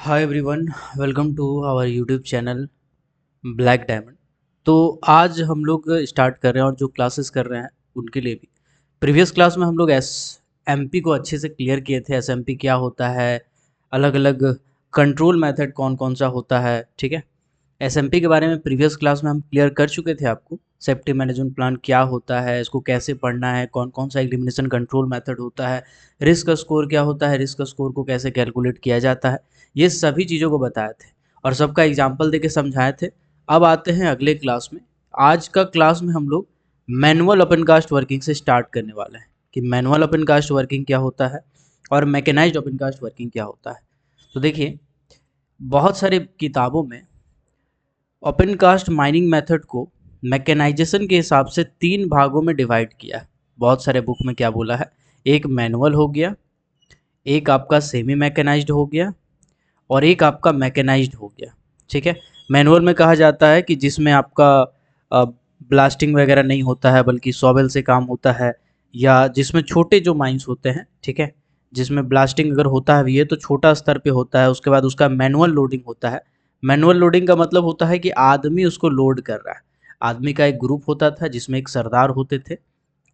Hi everyone, welcome to our YouTube channel Black Diamond. तो आज हम लोग स्टार्ट कर रहे हैं और जो क्लासेस कर रहे हैं उनके लिए भी प्रीवियस क्लास में हम लोग एस एम पी को अच्छे से क्लियर किए थे। एस एम पी क्या होता है, अलग अलग कंट्रोल मेथड कौन कौन सा होता है, ठीक है। एसएमपी के बारे में प्रीवियस क्लास में हम क्लियर कर चुके थे आपको। सेफ्टी मैनेजमेंट प्लान क्या होता है, इसको कैसे पढ़ना है, कौन कौन सा एलिमिनेशन कंट्रोल मेथड होता है, रिस्क स्कोर क्या होता है, रिस्क स्कोर को कैसे कैलकुलेट किया जाता है, ये सभी चीज़ों को बताए थे और सबका एग्जाम्पल देके समझाए थे। अब आते हैं अगले क्लास में। आज का क्लास में हम लोग मैनुअल ओपन कास्ट वर्किंग से स्टार्ट करने वाले हैं कि मैनुअल ओपन कास्ट वर्किंग क्या होता है और मैकेनाइज्ड ओपन कास्ट वर्किंग क्या होता है। तो देखिए, बहुत सारी किताबों में ओपन कास्ट माइनिंग मेथड को मैकेनाइजेशन के हिसाब से 3 भागों में डिवाइड किया है। बहुत सारे बुक में क्या बोला है, एक मैनुअल हो गया, एक आपका सेमी मैकेनाइज्ड हो गया और एक आपका मैकेनाइज्ड हो गया। ठीक है। मैनुअल में कहा जाता है कि जिसमें आपका ब्लास्टिंग वगैरह नहीं होता है बल्कि सॉवेल से काम होता है, या जिसमें छोटे जो माइंस होते हैं, ठीक है, जिसमें ब्लास्टिंग अगर होता है भी है तो छोटा स्तर पे होता है। उसके बाद उसका मैनुअल लोडिंग होता है। मैनुअल लोडिंग का मतलब होता है कि आदमी उसको लोड कर रहा है। आदमी का एक ग्रुप होता था जिसमें एक सरदार होते थे,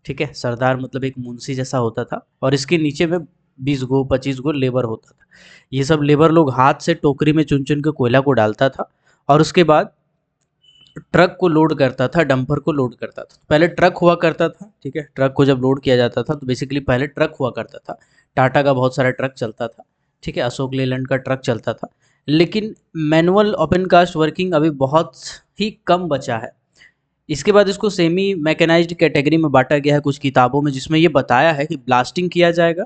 ठीक है। सरदार मतलब एक मुंशी जैसा होता था और इसके नीचे में 20 गो 25 गो लेबर होता था। ये सब लेबर लोग हाथ से टोकरी में चुन चुन के कोयला को डालता था और उसके बाद ट्रक को लोड करता था, डंपर को लोड करता था। पहले ट्रक हुआ करता था, ठीक है। ट्रक को जब लोड किया जाता था तो बेसिकली पहले ट्रक हुआ करता था। टाटा का बहुत सारा ट्रक चलता था, ठीक है। अशोक लेलैंड का ट्रक चलता था। लेकिन मैनुअल ओपन कास्ट वर्किंग अभी बहुत ही कम बचा है। इसके बाद इसको सेमी मैकेनाइज्ड कैटेगरी में बांटा गया है कुछ किताबों में, जिसमें ये बताया है कि ब्लास्टिंग किया जाएगा,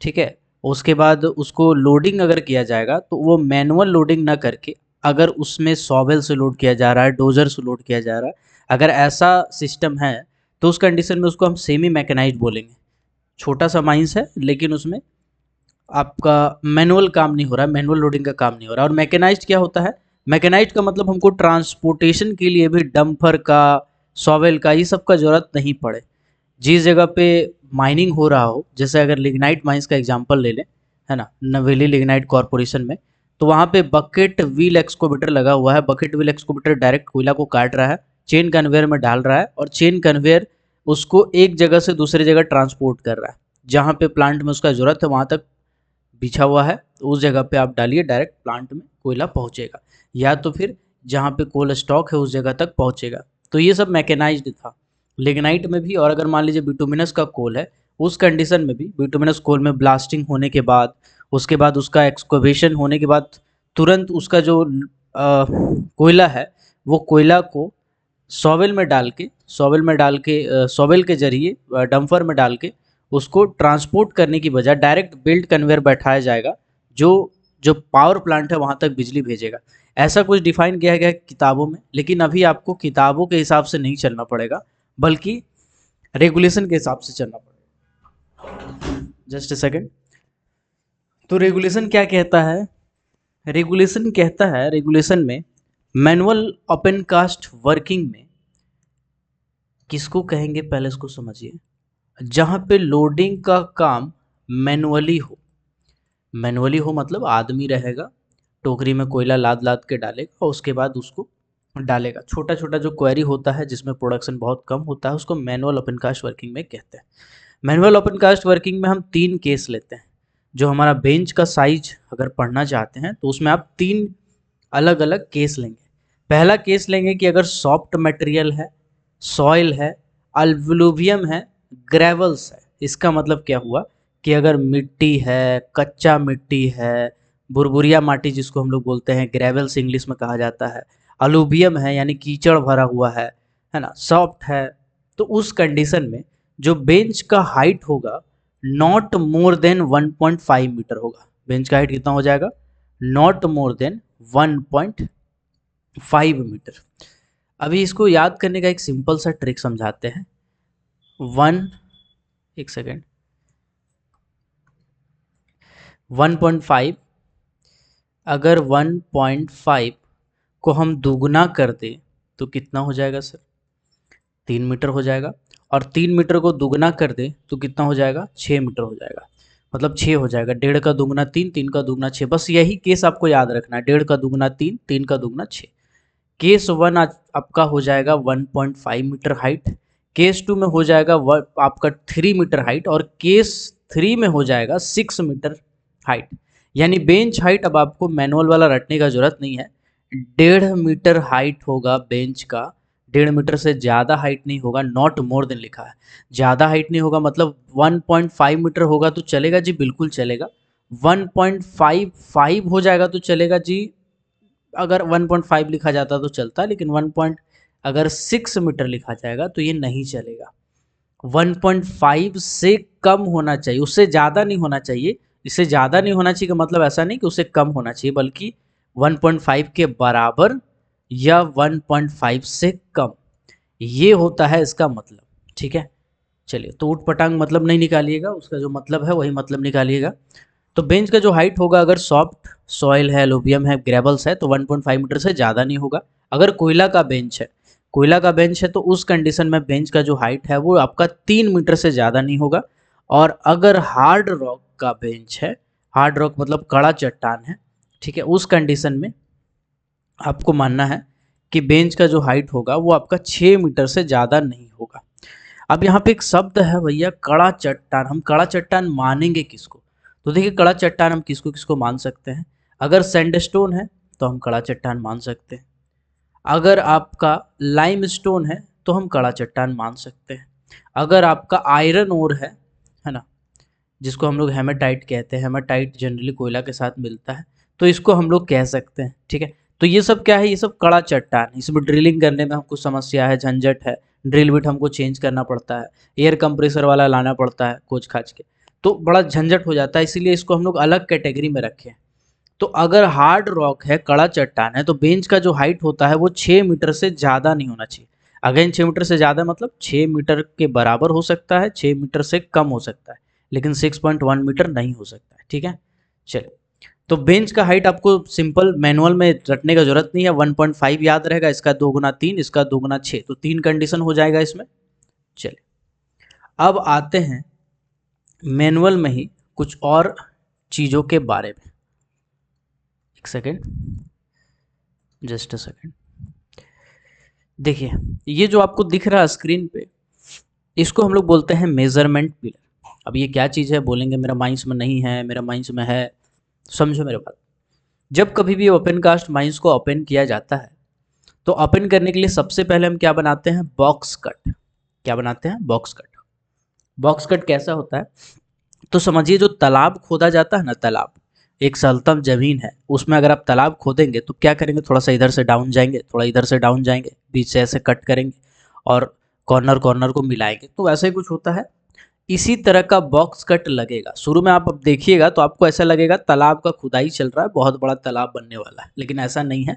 ठीक है। उसके बाद उसको लोडिंग अगर किया जाएगा तो वो मैनुअल लोडिंग ना करके, अगर उसमें सॉवेल से लोड किया जा रहा है, डोजर से लोड किया जा रहा है, अगर ऐसा सिस्टम है तो उस कंडीशन में उसको हम सेमी मैकेनाइज्ड बोलेंगे। छोटा सा माइंस है लेकिन उसमें आपका मैनुअल काम नहीं हो रहा है, मैनुअल लोडिंग का काम नहीं हो रहा है। और मैकेनाइज्ड क्या होता है, मैकेनाइज्ड का मतलब हमको ट्रांसपोर्टेशन के लिए भी डंपर का, सॉवेल का, ये सब का जरूरत नहीं पड़े। जिस जगह पे माइनिंग हो रहा हो, जैसे अगर लिग्नाइट माइंस का एग्जांपल ले लें, है ना, नवेली लिग्नाइट कॉरपोरेशन में, तो वहाँ पे बकेट व्हील एक्सकोवेटर लगा हुआ है। बकेट व्हील एक्सकोवेटर डायरेक्ट कोयला को काट रहा है, चेन कन्वेयर में डाल रहा है और चेन कन्वेयर उसको एक जगह से दूसरी जगह ट्रांसपोर्ट कर रहा है। जहाँ पे प्लांट में उसका ज़रूरत है वहाँ तक बिछा हुआ है, तो उस जगह पे आप डालिए, डायरेक्ट प्लांट में कोयला पहुँचेगा, या तो फिर जहाँ पे कोल स्टॉक है उस जगह तक पहुँचेगा। तो ये सब मैकेनाइज्ड था लिग्नाइट में भी। और अगर मान लीजिए बिटुमिनस का कोल है, उस कंडीशन में भी बिटुमिनस कोल में ब्लास्टिंग होने के बाद, उसके बाद उसका एक्सकवेशन होने के बाद, तुरंत उसका जो कोयला है वो कोयला को सॉवेल में डाल के, सॉवेल के जरिए डंपर में डाल के उसको ट्रांसपोर्ट करने की बजाय डायरेक्ट बेल्ट कन्वेयर बैठाया जाएगा, जो जो पावर प्लांट है वहाँ तक बिजली भेजेगा। ऐसा कुछ डिफाइन किया गया है किताबों में, लेकिन अभी आपको किताबों के हिसाब से नहीं चलना पड़ेगा बल्कि रेगुलेशन के हिसाब से चलना पड़ेगा। Just a second. तो रेगुलेशन क्या कहता है, रेगुलेशन में मैनुअल ओपन कास्ट वर्किंग में किसको कहेंगे, पहले इसको समझिए। जहाँ पे लोडिंग का काम मैनुअली हो, मैनुअली हो मतलब आदमी रहेगा, टोकरी में कोयला लाद लाद के डालेगा और उसके बाद उसको डालेगा। छोटा छोटा जो क्वेरी होता है जिसमें प्रोडक्शन बहुत कम होता है उसको मैनुअल ओपन कास्ट वर्किंग में कहते हैं। मैनुअल ओपन कास्ट वर्किंग में हम 3 केस लेते हैं। जो हमारा बेंच का साइज अगर पढ़ना चाहते हैं तो उसमें आप 3 अलग अलग केस लेंगे। पहला केस लेंगे कि अगर सॉफ्ट मटेरियल है, सॉइल है, अल्विलुवियम है, ग्रेवल्स है। इसका मतलब क्या हुआ कि अगर मिट्टी है, कच्चा मिट्टी है, बुरबुरिया माटी जिसको हम लोग बोलते हैं, ग्रेवल्स इंग्लिश में कहा जाता है, अलुवियम है यानी कीचड़ भरा हुआ है ना, सॉफ्ट है, तो उस कंडीशन में जो बेंच का हाइट होगा नॉट मोर देन 1.5 मीटर होगा। बेंच का हाइट कितना हो जाएगा, नॉट मोर देन 1.5 मीटर। अभी इसको याद करने का एक सिंपल सा ट्रिक समझाते हैं। एक सेकेंड, 1.5, अगर 1.5 को हम दुगना कर दें तो कितना हो जाएगा सर, 3 मीटर हो जाएगा। और 3 मीटर को दुगना कर दें तो कितना हो जाएगा, 6 मीटर हो जाएगा। मतलब 6 हो जाएगा। 1.5 का दुगना 3, 3 का दुगना 6। बस यही केस आपको याद रखना है, 1.5 का दुगना 3, 3 का दुगना 6। केस 1 आपका हो जाएगा 1.5 मीटर हाइट, केस 2 में हो जाएगा आपका 3 मीटर हाइट, और केस 3 में हो जाएगा 6 मीटर हाइट। यानी बेंच हाइट अब आपको मैनुअल वाला रटने का जरूरत नहीं है, 1.5 मीटर हाइट होगा बेंच का। 1.5 मीटर से ज़्यादा हाइट नहीं होगा, नॉट मोर देन लिखा है। ज़्यादा हाइट नहीं होगा मतलब 1.5 मीटर होगा तो चलेगा जी, बिल्कुल चलेगा। 1.55 हो जाएगा तो चलेगा जी, अगर 1.5 लिखा जाता तो चलता, लेकिन अगर 6 मीटर लिखा जाएगा तो ये नहीं चलेगा। 1.5 से कम होना चाहिए, उससे ज़्यादा नहीं होना चाहिए। इससे ज़्यादा नहीं होना चाहिए का मतलब ऐसा नहीं कि उससे कम होना चाहिए, बल्कि 1.5 के बराबर या 1.5 से कम, ये होता है इसका मतलब। ठीक है, चलिए, तो ऊट पटांग मतलब नहीं निकालिएगा, उसका जो मतलब है वही मतलब निकालिएगा। तो बेंच का जो हाइट होगा, अगर सॉफ्ट सॉइल है, एलुवियम है, ग्रेवल्स है, तो 1.5 मीटर से ज़्यादा नहीं होगा। अगर कोयला का बेंच है, तो उस कंडीशन में बेंच का जो हाइट है वो आपका 3 मीटर से ज़्यादा नहीं होगा। और अगर हार्ड रॉक का बेंच है, हार्ड रॉक मतलब कड़ा चट्टान है, ठीक है, उस कंडीशन में आपको मानना है कि बेंच का जो हाइट होगा वो आपका 6 मीटर से ज़्यादा नहीं होगा। अब यहाँ पे एक शब्द है भैया, कड़ा चट्टान। हम कड़ा चट्टान मानेंगे किसको? तो देखिए, कड़ा चट्टान हम किसको किसको मान सकते हैं? अगर सैंडस्टोन है तो हम कड़ा चट्टान मान सकते हैं। अगर आपका लाइमस्टोन है तो हम कड़ा चट्टान मान सकते हैं। अगर आपका आयरन ओर है ना, जिसको हम लोग हेमाटाइट कहते हैं, हेमाटाइट जनरली कोयला के साथ मिलता है, तो इसको हम लोग कह सकते हैं। ठीक है, तो ये सब क्या है? ये सब कड़ा चट्टान है। इसमें ड्रिलिंग करने में हमको समस्या है, झंझट है, ड्रिल बिट हमको चेंज करना पड़ता है, एयर कंप्रेसर वाला लाना पड़ता है खोज खाज के, तो बड़ा झंझट हो जाता है, इसीलिए इसको हम लोग अलग कैटेगरी में रखे हैं। तो अगर हार्ड रॉक है, कड़ा चट्टान है, तो बेंच का जो हाइट होता है वो 6 मीटर से ज़्यादा नहीं होना चाहिए। अगेन 6 मीटर से ज़्यादा मतलब 6 मीटर के बराबर हो सकता है, 6 मीटर से कम हो सकता है, लेकिन 6.1 मीटर नहीं हो सकता है। ठीक है, चलिए, तो बेंच का हाइट आपको सिंपल मैनुअल में रटने का जरूरत नहीं है, 1.5 याद रहेगा, इसका 2 गुना 3, इसका 2 गुना 6, तो 3 कंडीशन हो जाएगा इसमें। चलिए, अब आते हैं मैनुअल में ही कुछ और चीज़ों के बारे में। एक सेकेंड, जस्ट अ सेकेंड। देखिए, ये जो आपको दिख रहा है स्क्रीन पे, इसको हम लोग बोलते हैं मेजरमेंट पिलर। अब ये क्या चीज़ है बोलेंगे, मेरा माइंस में नहीं है, मेरा माइंस में है। समझो मेरे बात, जब कभी भी ओपन कास्ट माइंस को ओपन किया जाता है, तो ओपन करने के लिए सबसे पहले हम क्या बनाते हैं? Box cut. क्या बनाते हैं? Box cut. बॉक्स कट कैसा होता है? तो समझिए, जो तालाब खोदा जाता है ना, तालाब, एक सलतम जमीन है, उसमें अगर आप तालाब खोदेंगे तो क्या करेंगे? थोड़ा सा इधर से डाउन जाएंगे, थोड़ा इधर से डाउन जाएंगे, बीच से ऐसे कट करेंगे और कॉर्नर कॉर्नर को मिलाएंगे, तो वैसे ही कुछ होता है। इसी तरह का बॉक्स कट लगेगा। शुरू में आप अब देखिएगा तो आपको ऐसा लगेगा तालाब का खुदाई चल रहा है, बहुत बड़ा तालाब बनने वाला है, लेकिन ऐसा नहीं है।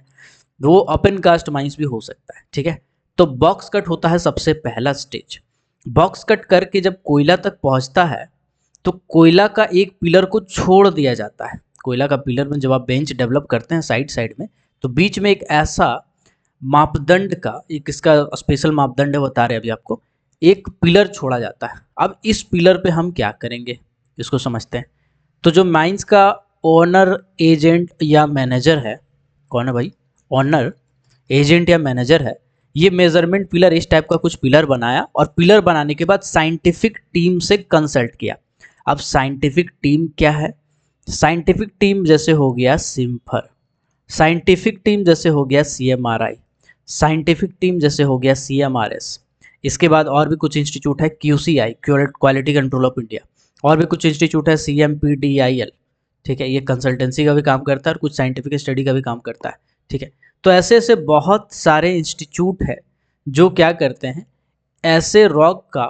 वो ओपन कास्ट माइंस भी हो सकता है। ठीक है, तो बॉक्स कट होता है सबसे पहला स्टेज। बॉक्स कट करके जब कोयला तक पहुंचता है, तो कोयला का एक पिलर को छोड़ दिया जाता है। कोयला का पिलर में जब आप बेंच डेवलप करते हैं साइड साइड में, तो बीच में एक ऐसा मापदंड का, एक इसका स्पेशल मापदंड है, बता रहे अभी आपको, एक पिलर छोड़ा जाता है। अब इस पिलर पे हम क्या करेंगे, इसको समझते हैं। तो जो माइंस का ओनर, एजेंट या मैनेजर है, कौन है भाई? ओनर, एजेंट या मैनेजर है। ये मेजरमेंट पिलर, इस टाइप का कुछ पिलर बनाया, और पिलर बनाने के बाद साइंटिफिक टीम से कंसल्ट किया। अब साइंटिफिक टीम क्या है? साइंटिफिक टीम जैसे हो गया सिम्फर, साइंटिफिक टीम जैसे हो गया CMRI, साइंटिफिक टीम जैसे हो गया CMRS। इसके बाद और भी कुछ इंस्टीट्यूट है, QCI, quality control of India, और भी कुछ इंस्टीट्यूट है, CMPDIL। ठीक है, ये कंसल्टेंसी का भी काम करता है और कुछ साइंटिफिक स्टडी का भी काम करता है। ठीक है, तो ऐसे ऐसे बहुत सारे इंस्टीट्यूट है जो क्या करते हैं, ऐसे रॉक का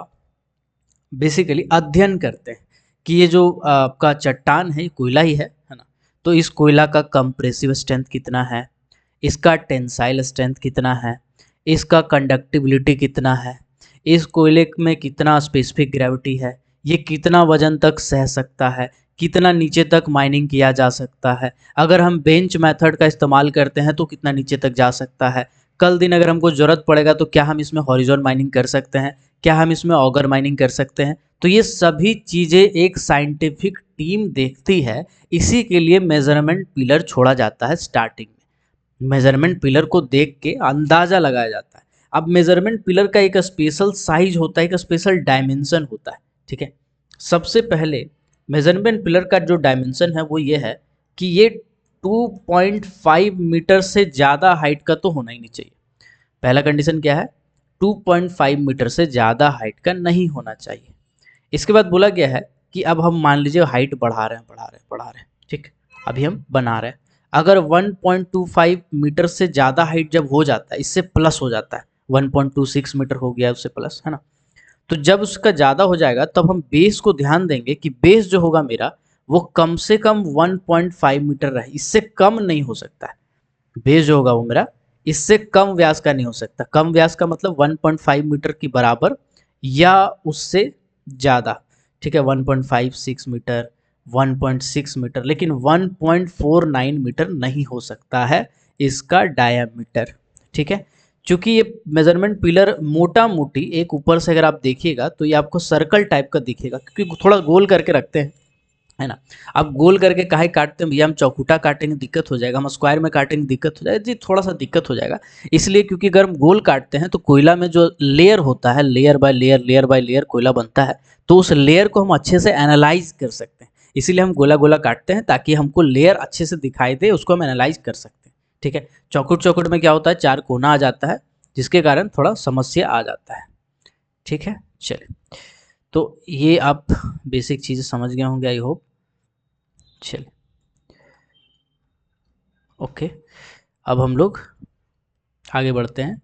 बेसिकली अध्ययन करते हैं कि ये जो आपका चट्टान है, ये कोयला ही है ना, तो इस कोयला का कंप्रेसिव स्ट्रेंथ कितना है, इसका टेंसाइल स्ट्रेंथ कितना है, इसका कंडक्टिबिलिटी कितना है, इस कोयले में कितना स्पेसिफिक ग्रेविटी है, ये कितना वजन तक सह सकता है, कितना नीचे तक माइनिंग किया जा सकता है, अगर हम बेंच मेथड का इस्तेमाल करते हैं तो कितना नीचे तक जा सकता है, कल दिन अगर हमको ज़रूरत पड़ेगा तो क्या हम इसमें हॉरिजॉन्टल माइनिंग कर सकते हैं, क्या हम इसमें ऑगर माइनिंग कर सकते हैं। तो ये सभी चीज़ें एक साइंटिफिक टीम देखती है, इसी के लिए मेजरमेंट पिलर छोड़ा जाता है स्टार्टिंग में। मेजरमेंट पिलर को देख के अंदाजा लगाया जाता है। अब मेजरमेंट पिलर का एक स्पेशल साइज होता है, एक स्पेशल डायमेंशन होता है, ठीक है। सबसे पहले मेजरमेंट पिलर का जो डायमेंशन है वो ये है कि ये 2.5 मीटर से ज़्यादा हाइट का तो होना ही नहीं चाहिए। पहला कंडीशन क्या है, 2.5 मीटर से ज़्यादा हाइट का नहीं होना चाहिए। इसके बाद बोला गया है कि अब हम मान लीजिए हाइट बढ़ा रहे हैं, ठीक, अभी हम बना रहे हैं। अगर 1.25 मीटर से ज़्यादा हाइट जब हो जाता है, इससे प्लस हो जाता है, 1.26 मीटर हो गया उससे प्लस, है ना। तो जब उसका ज़्यादा हो जाएगा तब हम बेस को ध्यान देंगे कि बेस जो होगा मेरा वो कम से कम 1.5 मीटर रहे, इससे कम नहीं हो सकता है। बेस जो होगा वो मेरा इससे कम व्यास का नहीं हो सकता। कम व्यास का मतलब 1.5 मीटर की बराबर या उससे ज़्यादा, ठीक है। 1.56 मीटर, 1.6 मीटर, लेकिन 1.49 मीटर नहीं हो सकता है इसका डायामीटर, ठीक है। चूंकि ये मेजरमेंट पिलर मोटा मोटी एक ऊपर से अगर आप देखिएगा तो ये आपको सर्कल टाइप का दिखेगा, क्योंकि थोड़ा गोल करके रखते हैं, है ना। अब गोल करके काहे काटते हैं भैया, हम चौकुटा काटेंगे दिक्कत हो जाएगा, हम स्क्वायर में काटेंगे दिक्कत हो जाएगा जी, थोड़ा सा दिक्कत हो जाएगा। इसलिए क्योंकि अगर हम गोल काटते हैं तो कोयला में जो लेयर होता है, लेयर बाय लेयर कोयला बनता है, तो उस लेयर को हम अच्छे से एनालाइज कर सकते हैं। इसीलिए हम गोला गोला काटते हैं ताकि हमको लेयर अच्छे से दिखाई दे, उसको हम एनालाइज कर सकते हैं, ठीक है। चौकुट चौकुट में क्या होता है, चार कोना आ जाता है, जिसके कारण थोड़ा समस्या आ जाता है, ठीक है। चलिए, तो ये आप बेसिक चीज़ें समझ गए होंगे आई होप। चलिए, ओके, अब हम लोग आगे बढ़ते हैं,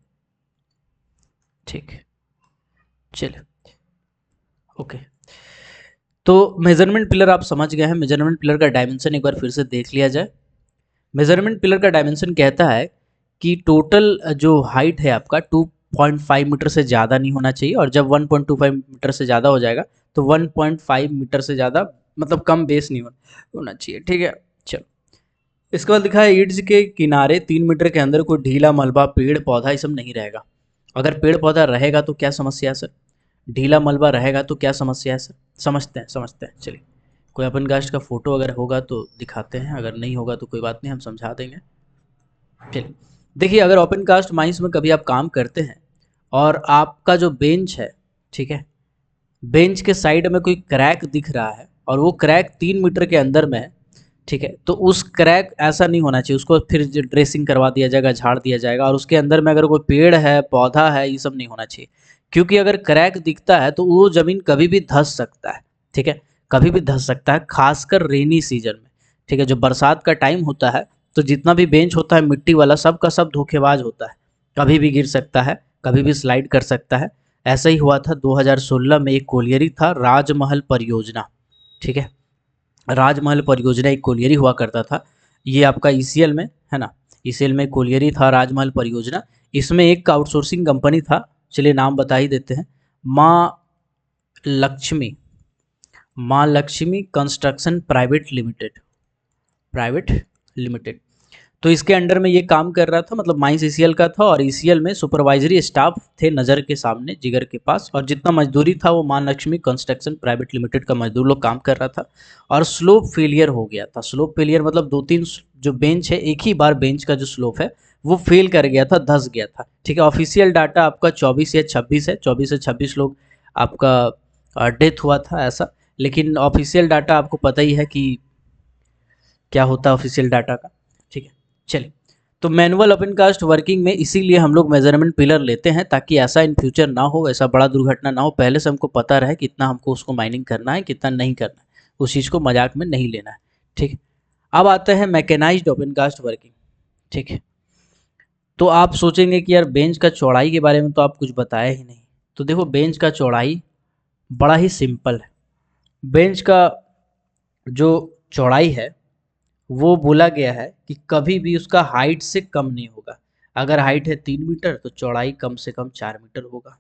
ठीक, चलिए, ओके। तो मेजरमेंट पिलर आप समझ गए हैं। मेजरमेंट पिलर का डायमेंशन एक बार फिर से देख लिया जाए। मेजरमेंट पिलर का डायमेंशन कहता है कि टोटल जो हाइट है आपका 2.5 मीटर से ज़्यादा नहीं होना चाहिए, और जब 1.25 मीटर से ज़्यादा हो जाएगा तो 1.5 मीटर से ज़्यादा मतलब कम बेस नहीं होना चाहिए, ठीक है। चलो, इसके बाद लिखा है ईंट के किनारे 3 मीटर के अंदर कोई ढीला मलबा पेड़ पौधा ये सब नहीं रहेगा। अगर पेड़ पौधा रहेगा तो क्या समस्या है सर, ढीला मलबा रहेगा तो क्या समस्या है सर, समझते हैं चलिए। कोई ओपन कास्ट का फोटो अगर होगा तो दिखाते हैं, अगर नहीं होगा तो कोई बात नहीं, हम समझा देंगे। चलिए, देखिए, अगर ओपन कास्ट माइंस में कभी आप काम करते हैं और आपका जो बेंच है, ठीक है, बेंच के साइड में कोई क्रैक दिख रहा है और वो क्रैक 3 मीटर के अंदर में है, ठीक है, तो उस क्रैक ऐसा नहीं होना चाहिए, उसको फिर ड्रेसिंग करवा दिया जाएगा, झाड़ दिया जाएगा, और उसके अंदर में अगर कोई पेड़ है, पौधा है, ये सब नहीं होना चाहिए। क्योंकि अगर क्रैक दिखता है तो वो ज़मीन कभी भी धंस सकता है, ठीक है, कभी भी धंस सकता है, खासकर रेनी सीजन में, ठीक है। जो बरसात का टाइम होता है तो जितना भी बेंच होता है मिट्टी वाला, सब का सब धोखेबाज होता है, कभी भी गिर सकता है, कभी भी स्लाइड कर सकता है। ऐसा ही हुआ था 2016 में, एक कोलियरी था राजमहल परियोजना, ठीक है। राजमहल परियोजना एक कोलियरी हुआ करता था, ये आपका ईसीएल में है ना, ईसीएल में कोलियरी था राजमहल परियोजना। इसमें एक आउटसोर्सिंग कंपनी था, चलिए नाम बता ही देते हैं, माँ लक्ष्मी, माँ लक्ष्मी कंस्ट्रक्शन प्राइवेट लिमिटेड। तो इसके अंडर में ये काम कर रहा था, मतलब माइंस ईसीएल का था, और ईसीएल में सुपरवाइजरी स्टाफ थे नज़र के सामने, जिगर के पास, और जितना मजदूरी था वो मां लक्ष्मी कंस्ट्रक्शन प्राइवेट लिमिटेड का मजदूर लोग काम कर रहा था। और स्लोप फेलियर हो गया था। स्लोप फेलियर मतलब 2-3 जो बेंच है, एक ही बार बेंच का जो स्लोप है वो फेल कर गया था, धस गया था, ठीक है। ऑफिशियल डाटा आपका 24 या 26 है, 24 से 26 लोग आपका डेथ हुआ था ऐसा, लेकिन ऑफिशियल डाटा आपको पता ही है कि क्या होता है ऑफिशियल डाटा का, ठीक है। चलिए, तो मैनुअल ओपन कास्ट वर्किंग में इसीलिए हम लोग मेजरमेंट पिलर लेते हैं, ताकि ऐसा इन फ्यूचर ना हो, ऐसा बड़ा दुर्घटना ना हो, पहले से हमको पता रहे कितना हमको उसको माइनिंग करना है, कितना नहीं करना है, उस चीज़ को मजाक में नहीं लेना है, ठीक। अब आते हैं मैकेनाइज्ड ओपन कास्ट वर्किंग, ठीक है। तो आप सोचेंगे कि यार बेंच का चौड़ाई के बारे में तो आप कुछ बताया ही नहीं। तो देखो, बेंच का चौड़ाई बड़ा ही सिंपल है। बेंच का जो चौड़ाई है वो बोला गया है कि कभी भी उसका हाइट से कम नहीं होगा। अगर हाइट है 3 मीटर तो चौड़ाई कम से कम 4 मीटर होगा।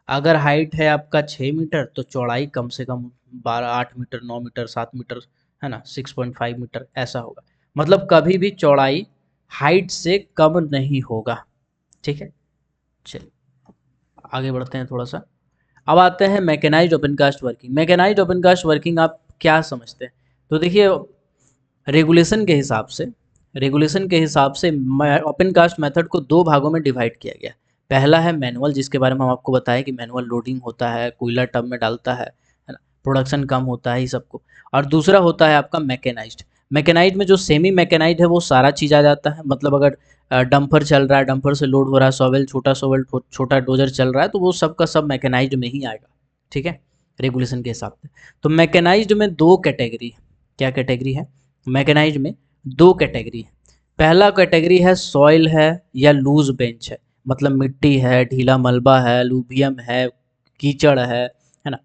अगर हाइट है आपका 6 मीटर तो चौड़ाई कम से कम 8 मीटर, 9 मीटर, 7 मीटर, है ना, 6.5 मीटर ऐसा होगा। मतलब कभी भी चौड़ाई हाइट से कम नहीं होगा, ठीक है। चलिए, आगे बढ़ते हैं थोड़ा सा। अब आते हैं mechanised open cast working. Mechanised open cast working आप क्या समझते हैं? तो देखिए रेगुलेशन के हिसाब से ओपन कास्ट मेथड को दो भागों में डिवाइड किया गया। पहला है मैनुअल, जिसके बारे में हम आपको बताएं कि मैनुअल लोडिंग होता है, कोयला टब में डालता है ना, प्रोडक्शन कम होता है ये सबको। और दूसरा होता है आपका मैकेनाइज्ड। मैकेनाइज्ड में जो सेमी मैकेनाइज्ड है वो सारा चीज़ आ जाता है, मतलब अगर डंपर चल रहा है, डंपर से लोड हो रहा है, सोवेल छोटा डोजर चल रहा है, तो वो सब का सब मैकेनाइज्ड में ही आएगा। ठीक है, रेगुलेशन के हिसाब से। तो मैकेनाइज्ड में दो कैटेगरी है। क्या कैटेगरी है मैकेनाइज्ड में? दो कैटेगरी है। पहला कैटेगरी है सॉइल है या लूज बेंच है, मतलब मिट्टी है, ढीला मलबा है, लूबियम है, कीचड़ है ना,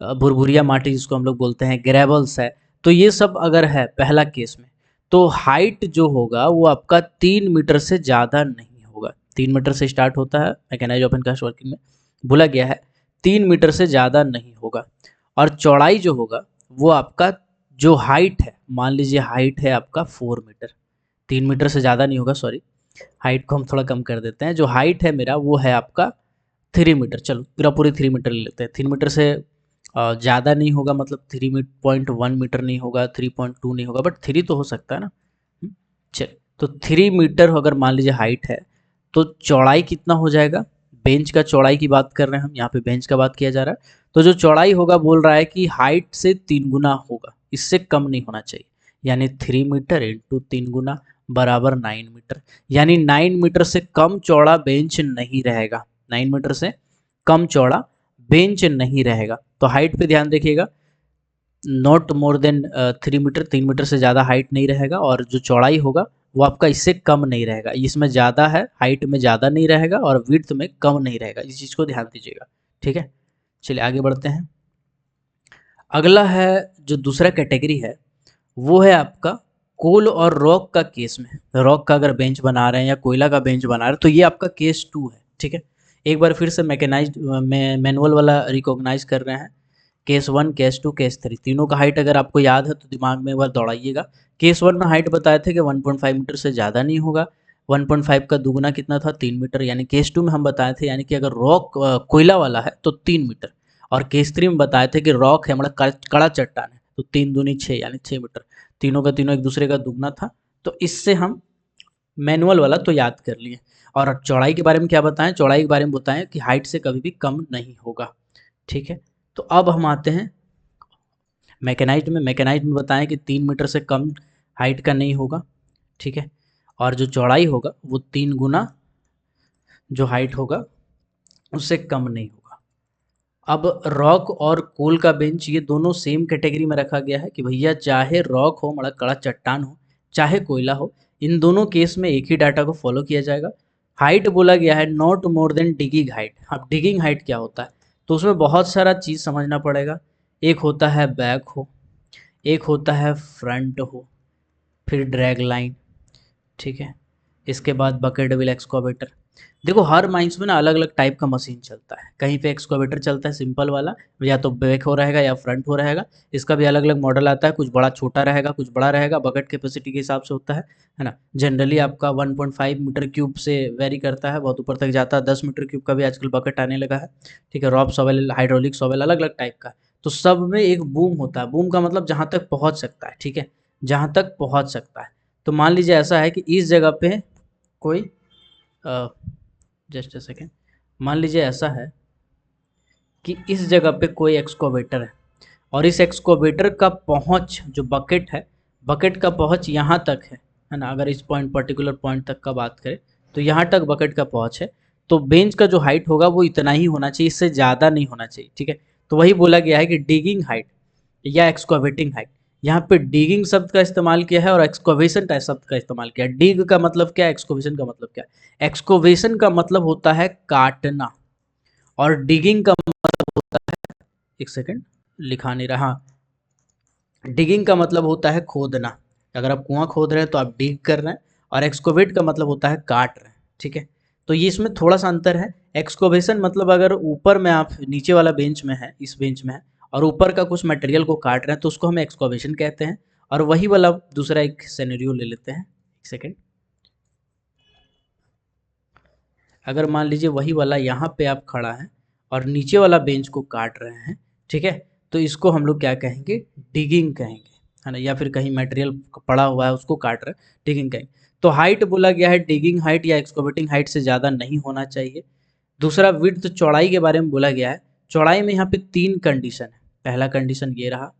भुरभुरिया माटी जिसको हम लोग बोलते हैं, ग्रेवल्स है। तो ये सब अगर है पहला केस में, तो हाइट जो होगा वो आपका 3 मीटर से ज़्यादा नहीं होगा। 3 मीटर से स्टार्ट होता है मैकेनाइज्ड ओपन कास्ट वर्किंग में, बोला गया है 3 मीटर से ज़्यादा नहीं होगा। और चौड़ाई जो होगा वो आपका, जो हाइट है, मान लीजिए हाइट है आपका 4 मीटर, 3 मीटर से ज़्यादा नहीं होगा, सॉरी हाइट को हम थोड़ा कम कर देते हैं। जो हाइट है मेरा वो है आपका 3 मीटर, चलो पूरा पूरी 3 मीटर ले लेते हैं। 3 मीटर से ज़्यादा नहीं होगा, मतलब 3.1 मीटर नहीं होगा, 3.2 नहीं होगा, बट 3 तो हो सकता है ना। चल, तो 3 मीटर अगर मान लीजिए हाइट है, तो चौड़ाई कितना हो जाएगा? बेंच का चौड़ाई की बात कर रहे हैं हम, यहाँ पे बेंच का बात किया जा रहा है। तो जो चौड़ाई होगा बोल रहा है कि हाइट से 3 गुना होगा, इससे कम नहीं होना चाहिए। यानी 3 मीटर इंटू 3 गुना बराबर 9 मीटर। यानी 9 मीटर से कम चौड़ा बेंच नहीं रहेगा। 9 मीटर से कम चौड़ा बेंच नहीं रहेगा। तो हाइट पे ध्यान रखिएगा, not more than 3 metre, 3 metre से ज़्यादा हाइट नहीं रहेगा। और जो चौड़ाई होगा वो आपका इससे कम नहीं रहेगा। इसमें ज़्यादा है, हाइट में ज़्यादा नहीं रहेगा और विड्थ में कम नहीं रहेगा, इस चीज़ को ध्यान दीजिएगा। ठीक है, चलिए आगे बढ़ते हैं। अगला है, जो दूसरा कैटेगरी है वो है आपका कोल और रॉक का केस में। रॉक का अगर बेंच बना रहे हैं या कोयला का बेंच बना रहे हैं तो ये आपका केस 2 है। ठीक है, एक बार फिर से मैकेनाइज्ड में मैनुअल वाला रिकॉग्नाइज कर रहे हैं। केस 1, केस 2, केस 3, तीनों का हाइट अगर आपको याद है तो दिमाग में एक बार दौड़ाइएगा। केस 1 में हाइट बताए थे कि 1.5 मीटर से ज़्यादा नहीं होगा। 1.5 का दुगुना कितना था? 3 मीटर। यानी केस 2 में हम बताए थे, यानी कि अगर रॉक कोयला वाला है तो 3 मीटर। और केस 3 में बताए थे कि रॉक है, हमारा कड़ा चट्टान है, तो 3 दूनी 6 यानी 6 मीटर। तीनों का तीनों एक दूसरे का दुगना था। तो इससे हम मैनुअल वाला तो याद कर लिए। और चौड़ाई के बारे में क्या बताएं? चौड़ाई के बारे में बताएं कि हाइट से कभी भी कम नहीं होगा। ठीक है, तो अब हम आते हैं मैकेनाइज्ड में। मैकेनाइज्ड में बताएं कि 3 मीटर से कम हाइट का नहीं होगा। ठीक है, और जो चौड़ाई होगा वो 3 गुना जो हाइट होगा उससे कम नहीं होगा। अब रॉक और कोल का बेंच, ये दोनों सेम कैटेगरी में रखा गया है कि भैया चाहे रॉक हो, बड़ा कड़ा चट्टान हो, चाहे कोयला हो, इन दोनों केस में एक ही डाटा को फॉलो किया जाएगा। हाइट बोला गया है not more then digging height. अब डिगिंग हाइट क्या होता है? तो उसमें बहुत सारा चीज़ समझना पड़ेगा। एक होता है बैक हो, एक होता है फ्रंट हो, फिर ड्रैग लाइन। ठीक है, इसके बाद बकेट व्हील एक्सकावेटर। देखो हर माइंस में ना अलग अलग टाइप का मशीन चलता है। कहीं पे एक्सकावेटर चलता है सिंपल वाला, या तो बैक हो रहेगा या फ्रंट हो रहेगा। इसका भी अलग अलग मॉडल आता है, कुछ बड़ा छोटा रहेगा, कुछ बड़ा रहेगा, बकेट कैपेसिटी के हिसाब से होता है ना। जनरली आपका 1.5 मीटर क्यूब से वेरी करता है, बहुत ऊपर तक जाता है। 10 मीटर क्यूब का भी आजकल बकेट आने लगा है। ठीक है, रॉब सॉवेल, हाइड्रोलिक सॉवेल, अलग अलग टाइप का। तो सब में एक बूम होता है। बूम का मतलब जहाँ तक पहुँच सकता है। ठीक है, जहाँ तक पहुँच सकता है। तो मान लीजिए ऐसा है कि इस जगह पे कोई, जस्ट अ सेकेंड, मान लीजिए ऐसा है कि इस जगह पे कोई एक्सकोवेटर है और इस एक्सकोवेटर का पहुंच जो बकेट है, बकेट का पहुंच यहाँ तक है ना। अगर इस पॉइंट, पर्टिकुलर पॉइंट तक का बात करें तो यहाँ तक बकेट का पहुंच है। तो बेंच का जो हाइट होगा वो इतना ही होना चाहिए, इससे ज़्यादा नहीं होना चाहिए। ठीक है, तो वही बोला गया है कि डिगिंग हाइट या एक्सकोवेटिंग हाइट। यहाँ पे डिगिंग शब्द का इस्तेमाल किया है और एक्सकोवेशन का शब्द का इस्तेमाल किया है। डिग का मतलब क्या है, एक्सकोवेशन का मतलब क्या है? एक्सकोवेशन का मतलब होता है काटना, और डिगिंग का मतलब होता है, एक सेकेंड लिखा नहीं रहा, डिगिंग का मतलब होता है खोदना। अगर आप कुआं खोद रहे हैं तो आप डिग कर रहे हैं, और एक्सकोवेट का मतलब होता है काट रहे हैं। ठीक है, तो ये इसमें थोड़ा सा अंतर है। एक्सकोवेशन मतलब अगर ऊपर में आप, नीचे वाला बेंच में है, इस बेंच में है, और ऊपर का कुछ मटेरियल को काट रहे हैं तो उसको हम एक्सकोवेशन कहते हैं। और वही वाला दूसरा एक सिनेरियो ले लेते हैं, एक सेकेंड। अगर मान लीजिए वही वाला यहाँ पे आप खड़ा है और नीचे वाला बेंच को काट रहे हैं, ठीक है, तो इसको हम लोग क्या कहेंगे? डिगिंग कहेंगे। है ना, या फिर कहीं मटेरियल पड़ा हुआ है उसको काट रहे हैं, डिगिंग कहीं। तो हाइट बोला गया है डिगिंग हाइट या एक्सकवेटिंग हाइट से ज़्यादा नहीं होना चाहिए। दूसरा विड्थ चौड़ाई के बारे में बोला गया है। चौड़ाई में यहाँ पे 3 कंडीशन है। पहला कंडीशन ये रहा,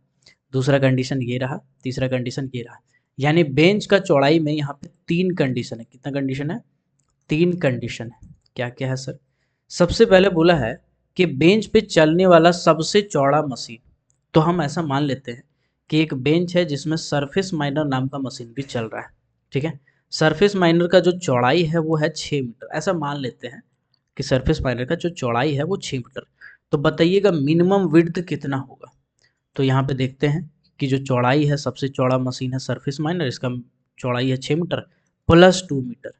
दूसरा कंडीशन ये रहा, तीसरा कंडीशन ये रहा। यानी बेंच का चौड़ाई में यहाँ पे 3 कंडीशन है। कितना कंडीशन है? 3 कंडीशन है। क्या क्या है सर? सबसे पहले बोला है कि बेंच पे चलने वाला सबसे चौड़ा मशीन। तो हम ऐसा मान लेते हैं कि एक बेंच है जिसमें सरफेस माइनर नाम का मशीन भी चल रहा है। ठीक है, सरफेस माइनर का जो चौड़ाई है वो है 6 मीटर, ऐसा मान लेते हैं कि सरफेस माइनर का जो चौड़ाई है वो 6 मीटर। तो बताइएगा मिनिमम विड्थ कितना होगा? तो यहाँ पे देखते हैं कि जो चौड़ाई है, सबसे चौड़ा मशीन है सरफेस माइनर, इसका चौड़ाई है 6 मीटर प्लस 2 मीटर।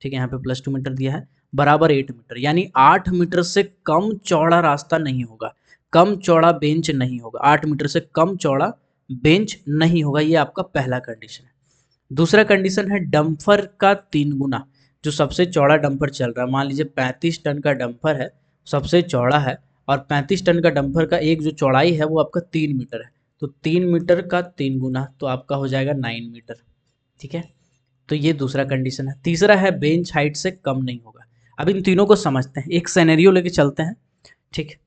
ठीक है, यहाँ पे प्लस 2 मीटर दिया है, बराबर 8 मीटर। यानी 8 मीटर से कम चौड़ा रास्ता नहीं होगा, कम चौड़ा बेंच नहीं होगा, 8 मीटर से कम चौड़ा बेंच नहीं होगा। ये आपका पहला कंडीशन है। दूसरा कंडीशन है डंपर का 3 गुना। जो सबसे चौड़ा डंपर चल रहा है, मान लीजिए 35 टन का डंपर है, सबसे चौड़ा है, और 35 टन का डंपर का एक जो चौड़ाई है वो आपका 3 मीटर है। तो 3 मीटर का 3 गुना तो आपका हो जाएगा 9 मीटर। ठीक है, तो ये दूसरा कंडीशन है। तीसरा है बेंच हाइट से कम नहीं होगा। अब इन तीनों को समझते हैं, एक सिनेरियो लेके चलते हैं। ठीक,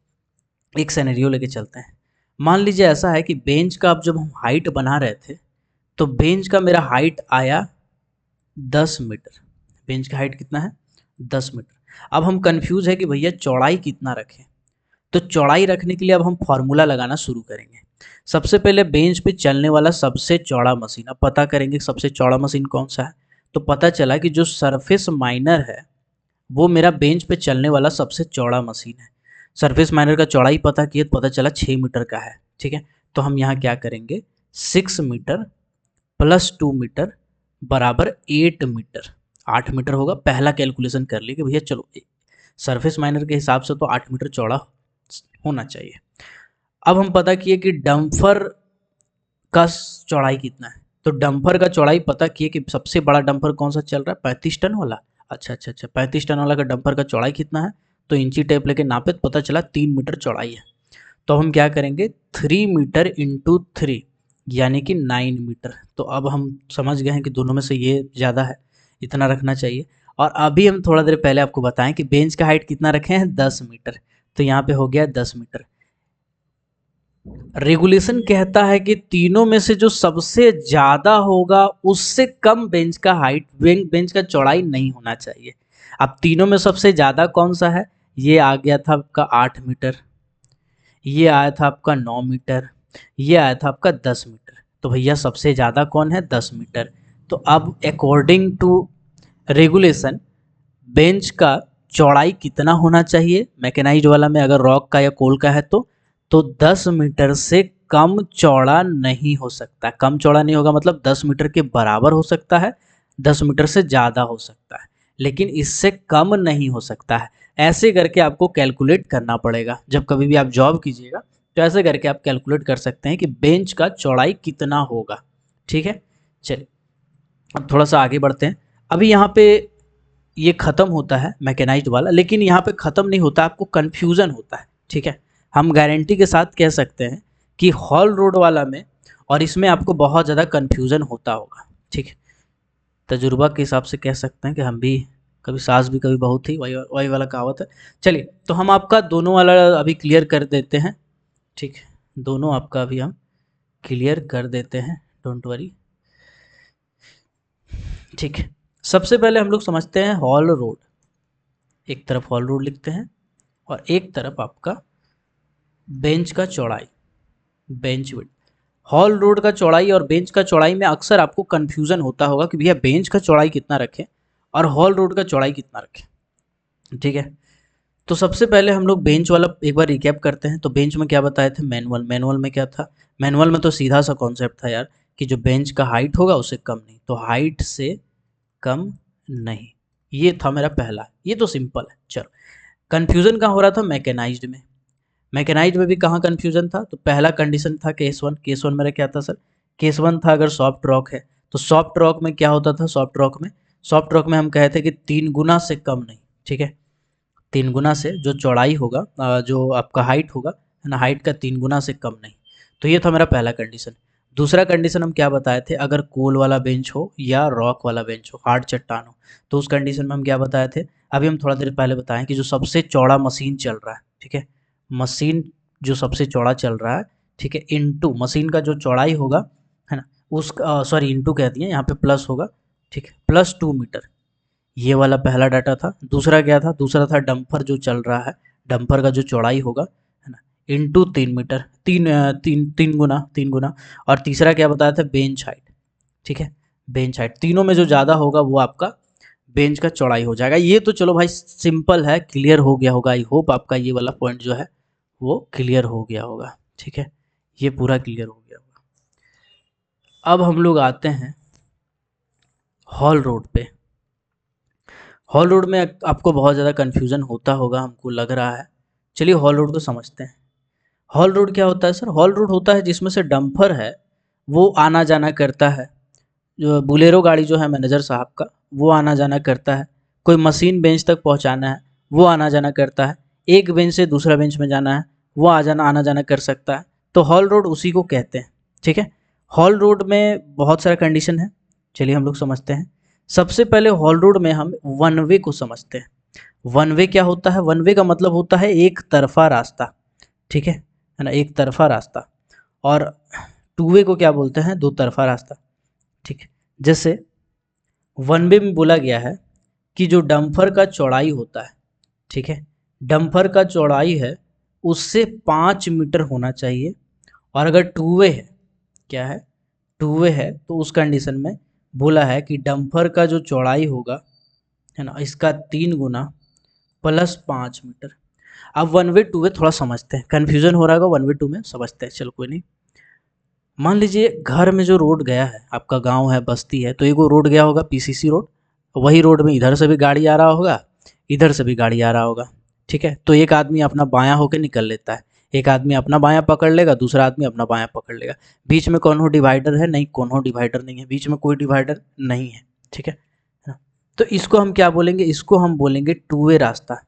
एक सिनेरियो लेके चलते हैं। मान लीजिए ऐसा है कि बेंच का अब जब हम हाइट बना रहे थे तो बेंच का मेरा हाइट आया 10 मीटर। बेंच का हाइट कितना है? 10 मीटर। अब हम कंफ्यूज है कि भैया चौड़ाई कितना रखें। तो चौड़ाई रखने के लिए अब हम फॉर्मूला लगाना शुरू करेंगे। सबसे पहले बेंच पे चलने वाला सबसे चौड़ा मशीन, अब पता करेंगे सबसे चौड़ा मशीन कौन सा है। तो पता चला कि जो सरफेस माइनर है वो मेरा बेंच पे चलने वाला सबसे चौड़ा मशीन है। सरफेस माइनर का चौड़ाई पता किए तो पता चला 6 मीटर का है। ठीक है, तो हम यहाँ क्या करेंगे, 6 मीटर प्लस 2 मीटर बराबर 8 मीटर। 8 मीटर होगा। पहला कैलकुलेशन कर लिए कि भैया चलो सरफेस माइनर के हिसाब से तो 8 मीटर चौड़ा होना चाहिए। अब हम पता किए कि डंपर का चौड़ाई कितना है। तो डंपर का चौड़ाई पता किए कि सबसे बड़ा डंपर कौन सा चल रहा है, 35 टन वाला। अच्छा अच्छा अच्छा, 35 टन वाला का डंपर का चौड़ाई कितना है? तो इंची टेप लेके नापे तो पता चला 3 मीटर चौड़ाई है। तो हम क्या करेंगे, 3 मीटर इंटू 3 यानी कि 9 मीटर। तो अब हम समझ गए हैं कि दोनों में से ये ज़्यादा है, इतना रखना चाहिए। और अभी हम थोड़ा देर पहले आपको बताएं कि बेंच का हाइट कितना रखे हैं, 10 मीटर। तो यहाँ पे हो गया 10 मीटर। रेगुलेशन कहता है कि तीनों में से जो सबसे ज़्यादा होगा उससे कम बेंच का हाइट, बेंच का चौड़ाई नहीं होना चाहिए। अब तीनों में सबसे ज़्यादा कौन सा है? ये आ गया था आपका 8 मीटर, ये आया था आपका 9 मीटर, ये आया था आपका 10 मीटर। तो भैया सबसे ज़्यादा कौन है? 10 मीटर। तो अब अकॉर्डिंग टू रेगुलेशन बेंच का चौड़ाई कितना होना चाहिए मैकेनाइज्ड वाला में, अगर रॉक का या कोल का है तो 10 मीटर से कम चौड़ा नहीं हो सकता। कम चौड़ा नहीं होगा मतलब 10 मीटर के बराबर हो सकता है, 10 मीटर से ज़्यादा हो सकता है, लेकिन इससे कम नहीं हो सकता है। ऐसे करके आपको कैलकुलेट करना पड़ेगा। जब कभी भी आप जॉब कीजिएगा तो ऐसे करके आप कैलकुलेट कर सकते हैं कि बेंच का चौड़ाई कितना होगा। ठीक है, चलिए अब थोड़ा सा आगे बढ़ते हैं। अभी यहाँ पे ये ख़त्म होता है मैकेनाइज्ड वाला, लेकिन यहाँ पे ख़त्म नहीं होता, आपको कन्फ्यूज़न होता है। ठीक है, हम गारंटी के साथ कह सकते हैं कि हॉल रोड वाला में और इसमें आपको बहुत ज़्यादा कन्फ्यूज़न होता होगा। ठीक है, तजुर्बा के हिसाब से कह सकते हैं कि हम भी कभी सास भी कभी बहू थी, वही वही वाला कहावत है। चलिए तो हम आपका दोनों वाला अभी क्लियर कर देते हैं। ठीक है, दोनों आपका अभी हम क्लियर कर देते हैं, डोंट वरी। ठीक है, सबसे पहले हम लोग समझते हैं हॉल रोड। एक तरफ हॉल रोड लिखते हैं और एक तरफ आपका बेंच का चौड़ाई, बेंच विड्थ। हॉल रोड का चौड़ाई और बेंच का चौड़ाई में अक्सर आपको कन्फ्यूज़न होता होगा कि भैया बेंच का चौड़ाई कितना रखें और हॉल रोड का चौड़ाई कितना रखें। ठीक है, तो सबसे पहले हम लोग बेंच वाला एक बार रिकैप करते हैं। तो बेंच में क्या बताए थे, मैनुअल। मैनुअल में क्या था? मैनुअल में तो सीधा सा कॉन्सेप्ट था यार कि जो बेंच का हाइट होगा उससे कम नहीं, तो हाइट से कम नहीं, ये था मेरा पहला। ये तो सिंपल है। चलो, कन्फ्यूज़न कहाँ हो रहा था? मैकेनाइज्ड में। मैकेनाइज्ड में भी कहाँ कन्फ्यूज़न था? तो पहला कंडीशन था केस वन। केस वन मेरा क्या था सर? केस वन था अगर सॉफ्ट रॉक है तो सॉफ्ट रॉक में क्या होता था? सॉफ्ट रॉक में हम कहे थे कि 3 गुना से कम नहीं। ठीक है, 3 गुना से जो चौड़ाई होगा, जो आपका हाइट होगा है ना, हाइट का 3 गुना से कम नहीं। तो ये था मेरा पहला कंडीशन। दूसरा कंडीशन हम क्या बताए थे, अगर कोल वाला बेंच हो या रॉक वाला बेंच हो, हार्ड चट्टान हो, तो उस कंडीशन में हम क्या बताए थे, अभी हम थोड़ा देर पहले बताएं कि जो सबसे चौड़ा मशीन चल रहा है, ठीक है, मशीन जो सबसे चौड़ा चल रहा है, ठीक है, इनटू मशीन का जो चौड़ाई होगा, है ना, उस सॉरी इनटू कह दिए, यहाँ पे प्लस होगा, ठीक है, +2 मीटर, ये वाला पहला डाटा था। दूसरा क्या था, दूसरा था डंपर जो चल रहा है, डंपर का जो चौड़ाई होगा, है ना, इनटू 3 मीटर, तीन गुना। और तीसरा क्या बताया था, बेंच हाइट, ठीक है, बेंच हाइट, तीनों में जो ज़्यादा होगा वो आपका बेंच का चौड़ाई हो जाएगा। ये तो चलो भाई सिंपल है, क्लियर हो गया होगा, आई होप आपका ये वाला पॉइंट जो है वो क्लियर हो गया होगा, ठीक है, ये पूरा क्लियर हो गया होगा। अब हम लोग आते हैं हॉल रोड पे। हॉल रोड में आपको बहुत ज़्यादा कन्फ्यूज़न होता होगा, हमको लग रहा है। चलिए हॉल रोड को समझते हैं। हॉल रोड क्या होता है सर, हॉल रोड होता है जिसमें से डंपर है वो आना जाना करता है, जो बुलेरो गाड़ी जो है मैनेजर साहब का, वो आना जाना करता है, कोई मशीन बेंच तक पहुंचाना है वो आना जाना करता है, एक बेंच से दूसरा बेंच में जाना है वो आना जाना कर सकता है, तो हॉल रोड उसी को कहते हैं, ठीक है। हॉल रोड में बहुत सारा कंडीशन है, चलिए हम लोग समझते हैं। सबसे पहले हॉल रोड में हम वन वे को समझते हैं। वन वे क्या होता है, वन वे का मतलब होता है एक तरफा रास्ता, ठीक है ना, एक तरफा रास्ता। और टू वे को क्या बोलते हैं, दो तरफा रास्ता, ठीक है। जैसे वन वे में बोला गया है कि जो डंपर का चौड़ाई होता है, ठीक है, डंपर का चौड़ाई है उससे 5 मीटर होना चाहिए। और अगर टू वे है, क्या है, टू वे है, तो उस कंडीशन में बोला है कि डंपर का जो चौड़ाई होगा, है ना, इसका 3 गुना +5 मीटर। अब वन वे टू वे थोड़ा समझते हैं, कन्फ्यूजन हो रहा होगा वन वे टू में, समझते हैं, चलो कोई नहीं। मान लीजिए घर में जो रोड गया है, आपका गांव है, बस्ती है, तो एक वो रोड गया होगा पीसीसी रोड, वही रोड में इधर से भी गाड़ी आ रहा होगा, इधर से भी गाड़ी आ रहा होगा, ठीक है। तो एक आदमी अपना बायां होकर निकल लेता है, एक आदमी अपना बायां पकड़ लेगा, दूसरा आदमी अपना बायां पकड़ लेगा। बीच में कौन हो डिवाइडर है, नहीं, कौन हो डिवाइडर नहीं है, बीच में कोई डिवाइडर नहीं है, ठीक है ना? तो इसको हम क्या बोलेंगे, इसको हम बोलेंगे टू वे रास्ता।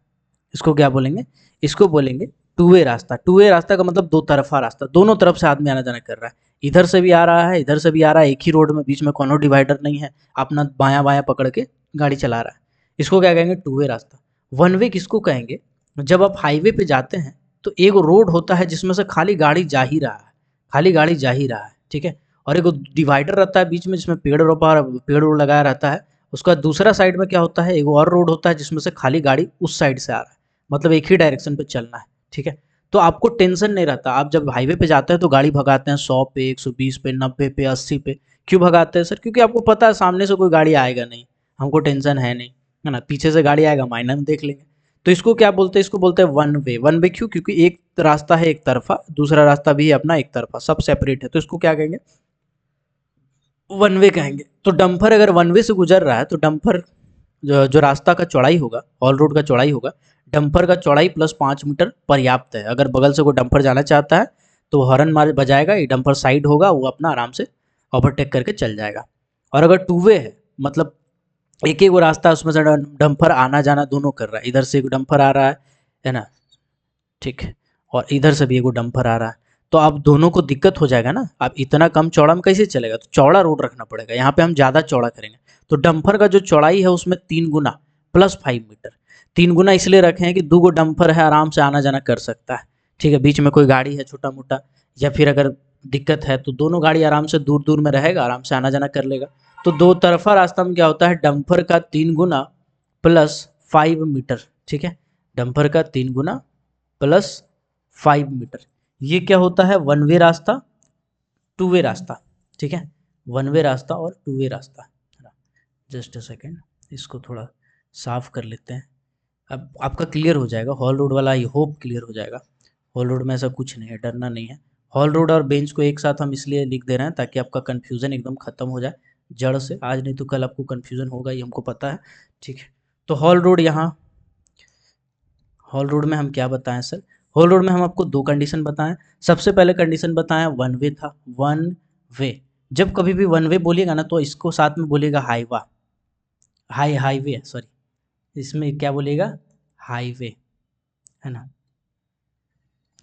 इसको क्या बोलेंगे, इसको बोलेंगे टू वे रास्ता। टू वे रास्ता का मतलब दो तरफा रास्ता, दोनों तरफ से आदमी आना जाना कर रहा है, इधर से भी आ रहा है, इधर से भी आ रहा है, एक ही रोड में, बीच में कोनो डिवाइडर नहीं है, अपना बायां बायां पकड़ के गाड़ी चला रहा है। इसको क्या कहेंगे, टू वे रास्ता। वन वे किसको कहेंगे, जब आप हाईवे पे जाते हैं तो एक रोड होता है जिसमें से खाली गाड़ी जा ही रहा है, खाली गाड़ी जा ही रहा है, ठीक है। और एक डिवाइडर रहता है बीच में जिसमें पेड़ उड़ लगाया रहता है। उसका दूसरा साइड में क्या होता है, एक और रोड होता है जिसमें से खाली गाड़ी उस साइड से आ रहा है, मतलब एक ही डायरेक्शन पे चलना है, ठीक है। तो आपको टेंशन नहीं रहता, आप जब हाईवे पे जाते हैं तो गाड़ी भगाते हैं 100 पे, 120 पे, 90 पे, 80 पे। क्यों भगाते हैं सर, क्योंकि आपको पता है सामने से कोई गाड़ी आएगा नहीं, हमको टेंशन है नहीं, है ना, पीछे से गाड़ी आएगा मायना में देख लेंगे। तो इसको क्या बोलते हैं, इसको बोलते हैं वन वे। वन वे क्यों, क्योंकि एक रास्ता है एक तरफा, दूसरा रास्ता भी है अपना एक तरफा, सब सेपरेट है, तो इसको क्या कहेंगे, वन वे कहेंगे। तो डंपर अगर वन वे से गुजर रहा है तो डंपर जो रास्ता का चौड़ाई होगा, ऑल रोड का चौड़ाई होगा, डंपर का चौड़ाई +5 मीटर पर्याप्त है। अगर बगल से कोई डंपर जाना चाहता है तो वो हॉर्न मार बजाएगा, ये डंपर साइड होगा, वो अपना आराम से ओवरटेक करके चल जाएगा। और अगर टू वे है, मतलब एक एक वो रास्ता है, उसमें से डंपर आना जाना दोनों कर रहा है, इधर से एक डंपर आ रहा है ना, ठीक है, और इधर से भी एगो डंपर आ रहा है, तो आप दोनों को दिक्कत हो जाएगा ना, आप इतना कम चौड़ा में कैसे चलेगा, तो चौड़ा रोड रखना पड़ेगा, यहाँ पे हम ज़्यादा चौड़ा करेंगे। तो डंपर का जो चौड़ाई है उसमें 3 गुना +5 मीटर। 3 गुना इसलिए रखे हैं कि दो गो डंपर है, आराम से आना जाना कर सकता है, ठीक है। बीच में कोई गाड़ी है छोटा मोटा, या फिर अगर दिक्कत है तो दोनों गाड़ी आराम से दूर दूर में रहेगा, आराम से आना जाना कर लेगा। तो दो तरफा रास्ता में क्या होता है, डंपर का 3 गुना +5 मीटर, ठीक है, डंपर का 3 गुना +5 मीटर। ये क्या होता है, वन वे रास्ता, टू वे रास्ता, ठीक है, वन वे रास्ता और टू वे रास्ता, है ना। जस्ट अ सेकेंड, इसको थोड़ा साफ कर लेते हैं। अब आपका क्लियर हो जाएगा, हॉल रोड वाला आई होप क्लियर हो जाएगा। हॉल रोड में ऐसा कुछ नहीं है, डरना नहीं है। हॉल रोड और बेंच को एक साथ हम इसलिए लिख दे रहे हैं ताकि आपका कन्फ्यूज़न एकदम ख़त्म हो जाए जड़ से, आज नहीं तो कल आपको कन्फ्यूज़न होगा, ये हमको पता है, ठीक है। तो हॉल रोड यहाँ, हॉल रोड में हम क्या बताएं सर, हॉल रोड में हम आपको दो कंडीशन बताएं। सबसे पहले कंडीशन बताएं वन वे था, वन वे। जब कभी भी वन वे बोलिएगा ना तो इसको साथ में बोलिएगा हाईवा, हाईवे सॉरी, इसमें क्या बोलिएगा, हाईवे, है ना।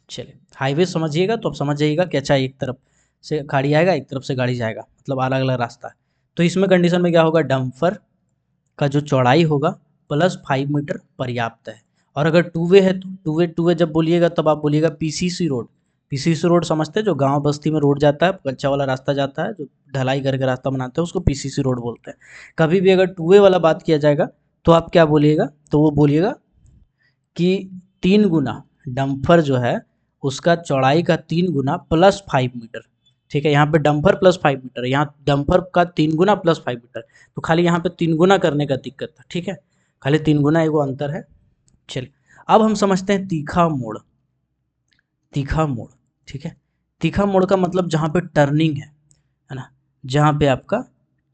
चलिए हाईवे समझिएगा तो अब समझ जाइएगा कि अच्छा एक तरफ से गाड़ी आएगा, एक तरफ से गाड़ी जाएगा, मतलब अलग अलग रास्ता है। तो इसमें कंडीशन में क्या होगा, डम्पर का जो चौड़ाई होगा प्लस 5 मीटर पर्याप्त है। और अगर टू वे है तो टू वे जब बोलिएगा तब आप बोलिएगा पीसीसी रोड। पीसीसी रोड समझते हैं, जो गांव बस्ती में रोड जाता है, कच्चा वाला रास्ता जाता है, जो ढलाई करके रास्ता बनाते हैं उसको पीसीसी रोड बोलते हैं। कभी भी अगर टू वे वाला बात किया जाएगा तो आप क्या बोलिएगा, तो वो बोलिएगा कि 3 गुना डम्पर जो है उसका चौड़ाई का 3 गुना प्लस 5 मीटर। ठीक है, यहाँ पे डम्पर प्लस 5 मीटर, यहाँ डम्पर का 3 गुना प्लस 5 मीटर। तो खाली यहाँ पे 3 गुना करने का दिक्कत था। ठीक है, खाली 3 गुना एगो अंतर है। चलिए अब हम समझते हैं तीखा मोड़। तीखा मोड़, ठीक है, तीखा मोड़ का मतलब जहाँ पे टर्निंग है ना, जहाँ पे आपका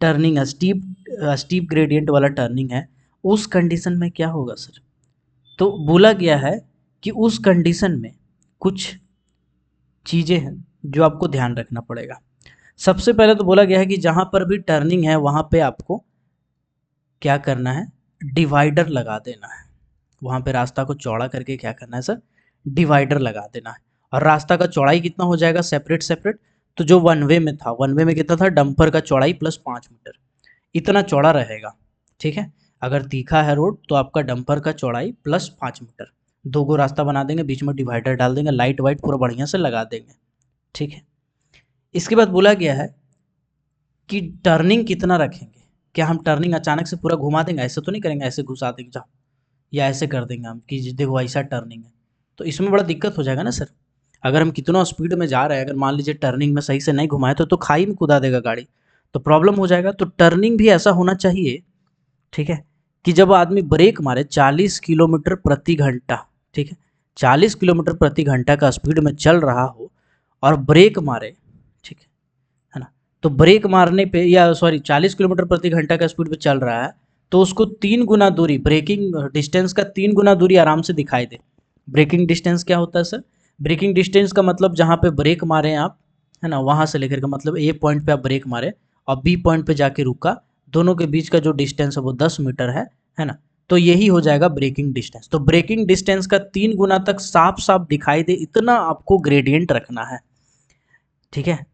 टर्निंग है, स्टीप ग्रेडियंट वाला टर्निंग है, उस कंडीशन में क्या होगा सर, तो बोला गया है कि उस कंडीशन में कुछ चीज़ें हैं जो आपको ध्यान रखना पड़ेगा। सबसे पहले तो बोला गया है कि जहाँ पर भी टर्निंग है वहाँ पे आपको क्या करना है, डिवाइडर लगा देना है। वहाँ पे रास्ता को चौड़ा करके क्या करना है सर, डिवाइडर लगा देना है। और रास्ता का चौड़ाई कितना हो जाएगा, सेपरेट सेपरेट। तो जो वन वे में था, वन वे में कितना था, डंपर का चौड़ाई प्लस 5 मीटर, इतना चौड़ा रहेगा। ठीक है, अगर तीखा है रोड तो आपका डंपर का चौड़ाई प्लस 5 मीटर, दो गो रास्ता बना देंगे, बीच में डिवाइडर डाल देंगे, लाइट वाइट पूरा बढ़िया से लगा देंगे। ठीक है, इसके बाद बोला गया है कि टर्निंग कितना रखेंगे। क्या हम टर्निंग अचानक से पूरा घुमा देंगे, ऐसे तो नहीं करेंगे, ऐसे घुसा देंगे जाओ, या ऐसे कर देंगे हम कि देखो ऐसा टर्निंग है, तो इसमें बड़ा दिक्कत हो जाएगा ना सर। अगर हम कितना स्पीड में जा रहे हैं, अगर मान लीजिए टर्निंग में सही से नहीं घुमाए तो खाई में कुदा देगा गाड़ी, तो प्रॉब्लम हो जाएगा। तो टर्निंग भी ऐसा होना चाहिए, ठीक है, कि जब आदमी ब्रेक मारे 40 किलोमीटर प्रति घंटा, ठीक है, 40 किलोमीटर प्रति घंटा का स्पीड में चल रहा हो और ब्रेक मारे, ठीक है ना, तो ब्रेक मारने पे, या सॉरी 40 किलोमीटर प्रति घंटा का स्पीड पे चल रहा है, तो उसको 3 गुना दूरी, ब्रेकिंग डिस्टेंस का 3 गुना दूरी आराम से दिखाई दे। ब्रेकिंग डिस्टेंस क्या होता है सर, ब्रेकिंग डिस्टेंस का मतलब जहाँ पे ब्रेक मारे आप, है ना, वहाँ से लेकर के मतलब ए पॉइंट पे आप ब्रेक मारे और बी पॉइंट पे जाके रुका, दोनों के बीच का जो डिस्टेंस है वो 10 मीटर है ना, तो यही हो जाएगा ब्रेकिंग डिस्टेंस। तो ब्रेकिंग डिस्टेंस का 3 गुना तक साफ साफ दिखाई दे, इतना आपको ग्रेडियंट रखना है। ठीक है,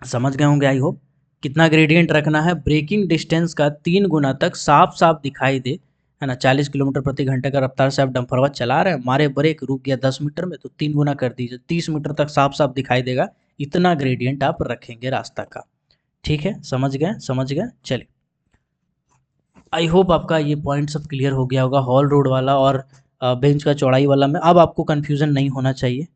समझ गए होंगे आई होप। कितना ग्रेडियंट रखना है, ब्रेकिंग डिस्टेंस का 3 गुना तक साफ साफ दिखाई दे, है ना। 40 किलोमीटर प्रति घंटे का रफ्तार से आप डंफरवा चला रहे हैं, मारे ब्रेक, रुक गया 10 मीटर में, तो 3 गुना कर दीजिए, 30 मीटर तक साफ साफ दिखाई देगा। इतना ग्रेडियंट आप रखेंगे रास्ता का। ठीक है, समझ गए, समझ गए। चलिए, आई होप आपका ये पॉइंट सब क्लियर हो गया होगा, हॉल रोड वाला और बेंच का चौड़ाई वाला में अब आपको कन्फ्यूज़न नहीं होना चाहिए।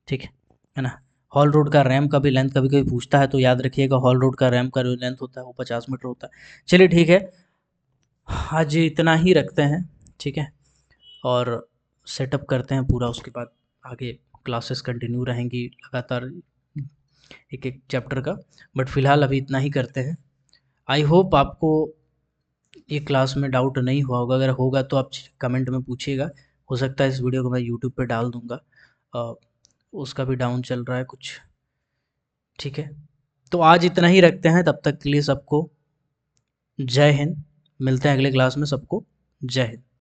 ठीक है ना। हॉल रोड का रैम का भी लेंथ कभी कभी पूछता है, तो याद रखिएगा हॉल रोड का रैम का जो लेंथ होता है वो 50 मीटर होता है। चलिए ठीक है, आज इतना ही रखते हैं। ठीक है, और सेटअप करते हैं पूरा, उसके बाद आगे क्लासेस कंटिन्यू रहेंगी लगातार एक एक चैप्टर का, बट फिलहाल अभी इतना ही करते हैं। आई होप आपको ये क्लास में डाउट नहीं हुआ होगा, अगर होगा तो आप कमेंट में पूछिएगा। हो सकता है इस वीडियो को मैं यूट्यूब पे डाल दूँगा, अ, उसका भी डाउन चल रहा है कुछ। ठीक है, तो आज इतना ही रखते हैं, तब तक के लिए सबको जय हिंद। मिलते हैं अगले क्लास में, सबको जय हिंद।